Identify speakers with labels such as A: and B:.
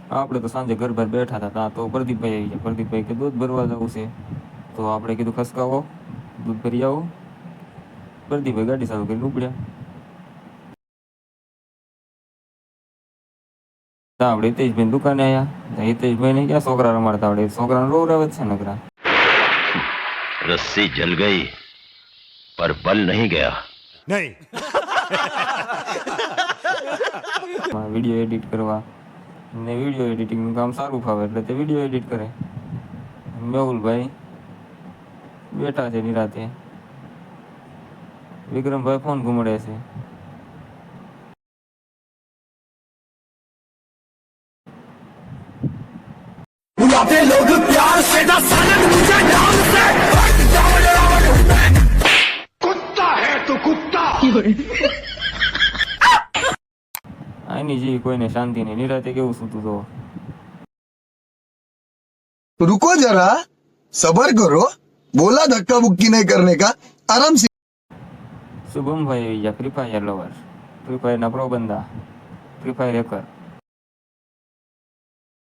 A: આપણે તો સાંજે ઘર બહાર બેઠા હતા ત્યાં તો પ્રદીપભાઈ આવી ગયા. પ્રદીપભાઈ કે દૂધ ભરવા જવું છે, તો આપણે કીધું ખસકાવો, દૂધ ભરી આવો. પ્રદીપભાઈ ગાડી ચાલુ કરીને ઉપડ્યા. આપણે હિતેશભાઈ દુકાને આવ્યા. હિતેશભાઈ ને ક્યાં છોકરા રમાડતા આવડે, છોકરાને રોવરાવે છે નકરા.
B: रस्सी जल गई पर बल नहीं गया नहीं.
A: વિડીયો એડિટ કરવા ને વિડીયો એડિટિંગનું કામ સારું ફાવે એટલે તે વિડીયો એડિટ કરે. મેહુલભાઈ બેઠા છે નિરાતે. વિક્રમભાઈ ફોન ઘુમડે છે.
C: बुलाते लोग प्यार से ना सालन मुझे नाम से कुत्ता है तू कुत्ता.
A: આની જેવી કોઈને શાંતિ નહીં. નિરાતે કેવું સૂતું તો.
D: रुको जरा सबर करो, बोला धक्का बुक्की नहीं करने का, आराम से.
A: શુભમભાઈ આવી ગયા, ફ્રી ફાયર લવર, ફ્રી ફાયરના પ્રો બંદા, ફ્રી ફાયર હેકર.